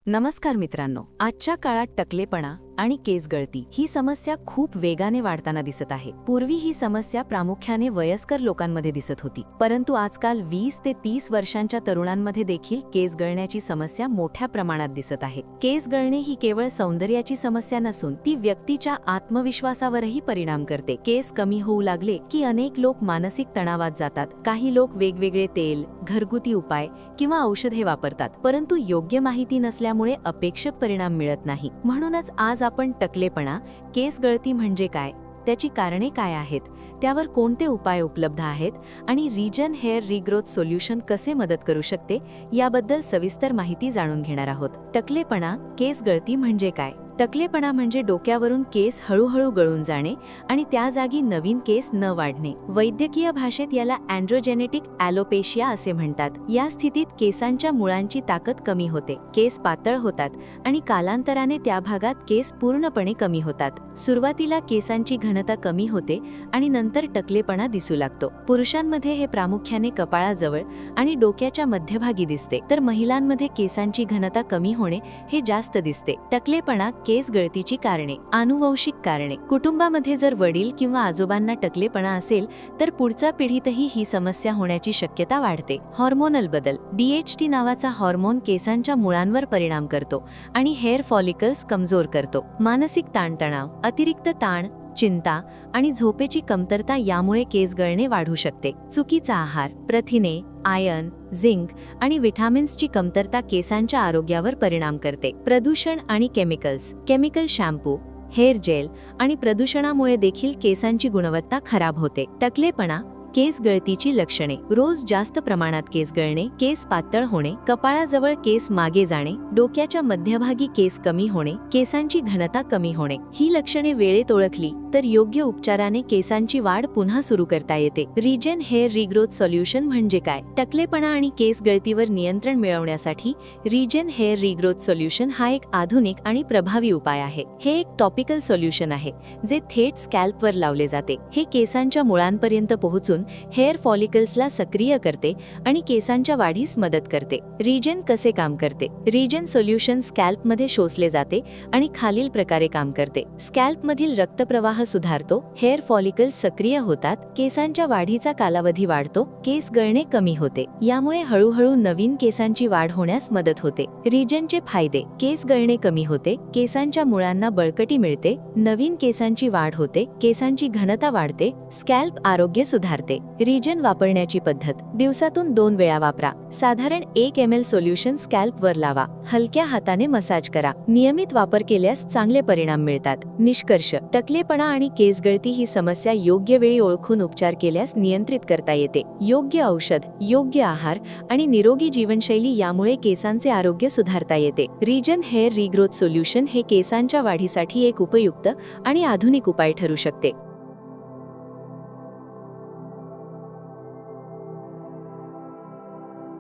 नमस्कार मित्रांनो, आजच्या काळात टकलेपणा आणि केस गळती ही समस्या खूप वेगाने वाढताना दिसत आहे. पूर्वी ही समस्या प्रामुख्याने वयस्कर लोकांमध्ये दिसत होती, परंतु आजकाल 20 ते 30 वर्षांच्या तरुणांमध्ये देखील केस गळण्याची समस्या मोठ्या प्रमाणात दिसत आहे. केस गळणे ही केवळ सौंदर्याची समस्या नसून ती व्यक्तीच्या आत्मविश्वासावरही परिणाम करते. केस कमी होऊ लागले की अनेक लोक मानसिक तणावात जातात. काही लोक वेगवेगळे तेल, घरगुती उपाय किंवा औषधे वापरतात, परंतु योग्य माहिती नसल्यामुळे अपेक्षित परिणाम मिळत नाही. म्हणूनच आज आपण टकलेपणा, केस गळती म्हणजे काय, त्याची कारणे काय आहेत, त्यावर कोणते उपाय उपलब्ध आहेत आणि रिजन हेअर रिग्रोथ सोल्युशन कसे मदत करू शकते याबद्दल सविस्तर माहिती जाणून घेणार आहोत. टकलेपणा, केस गळती म्हणजे काय? टकलेपणा म्हणजे डोक्यावरून केस हळूहळू गळून जाणे आणि त्या जागी नवीन केस न वाढणे. वैद्यकीय भाषेत याला अँड्रोजेनेटिक ॲलोपेशिया असे म्हणतात. या स्थितीत केसांच्या मुळांची ताकद कमी होते, केस पातळ होतात आणि कालांतराने त्या भागात केस पूर्णपणे कमी होतात. सुरुवातीला केसांची घनता कमी होते आणि नंतर टकलेपणा दिसू लागतो. पुरुषांमध्ये हे प्रामुख्याने कपाळाजवळ आणि डोक्याच्या मध्यभागी दिसते, तर महिलांमध्ये केसांची घनता कमी होणे हे जास्त दिसते. टकलेपणा, केस गळतीची कारणे. आनुवंशिक कारणे. कुटुंबामध्ये जर वडील किंवा आजोबांना टकलेपणा असेल तर पुढच्या पिढीतही ही समस्या होण्याची शक्यता वाढते. हॉर्मोनल बदल. DHT नावाचा हॉर्मोन केसांच्या मुळांवर परिणाम करतो आणि हेअर फॉलिकल्स कमजोर करतो. मानसिक ताणतणाव. अतिरिक्त ताण, चिंता आणि झोपेची कमतरता यामुळे केस गळणे वाढू शकते. चुकीचा आहार. प्रथिने, आयर्न, झिंक आणि विटामिन्सची कमतरता केसांच्या आरोग्यावर परिणाम करते. प्रदूषण आणि chemicals. Chemical shampoo, hair gel आणि प्रदूषणामुळे देखील केसांची गुणवत्ता खराब होते. टकलेपणा, केस गळतीची लक्षणे. रोज जास्त प्रमाणात केस गळणे, केस पातळ होणे, कपाळाजवळ केस मागे जाणे, डोक्याच्या मध्यभागी केस कमी होणे, केसांची घनता कमी होणे. ही लक्षणे वेळेत ओळखली तर योग्य उपचाराने केसांची वाढ पुन्हा सुरू करता येते. रिजन हेअर रिग्रोथ सोल्युशन म्हणजे काय? टकलेपणा आणि केस गळतीवर नियंत्रण मिळवण्यासाठी रिजन हेअर रिग्रोथ सोल्युशन हा एक आधुनिक आणि प्रभावी उपाय आहे. हे एक टॉपिकल सोल्युशन आहे जे थेट स्कॅल्पवर लावले जाते. हे केसांच्या मुळांपर्यंत पोहोचून हेअर फॉलिकल्सला सक्रिय करते आणि केसांच्या वाढीस मदत करते. रिजन कसे काम करते? रिजन सोल्युशन स्कॅल्पमध्ये शोषले जाते आणि खालील प्रकारे काम करते. स्कॅल्पमधील रक्तप्रवाह सुधारतो, हेअर फॉलिकल्स सक्रिय होतात, केसांच्या वाढीचा कालावधी वाढतो, केस गळणे कमी होते. यामुळे हळूहळू नवीन केसांची वाढ होण्यास मदत होते. रिजनचे फायदे. केस गळणे कमी होते, केसांच्या मुळांना बळकटी मिळते, नवीन केसांची वाढ होते, केसांची घनता वाढते, स्कॅल्प आरोग्य सुधारते. रिजन वापरण्याची पद्धत. दिवसातून 2 वेळा वापरा. साधारण 1 ml सोल्युशन स्कॅल्पवर लावा. हलक्या हाताने मसाज करा. नियमित वापर केल्यास चांगले परिणाम मिळतात. निष्कर्ष. टकलेपणा आणि केस गळती ही समस्या योग्य वेळी ओळखून उपचार केल्यास नियंत्रित करता येते. योग्य औषध, योग्य आहार आणि निरोगी जीवनशैली यामुळे केसांचे आरोग्य सुधारता येते. रिजन हेअर रिग्रोथ सोल्युशन हे केसांच्या वाढीसाठी एक उपयुक्त आणि आधुनिक उपाय ठरू शकते.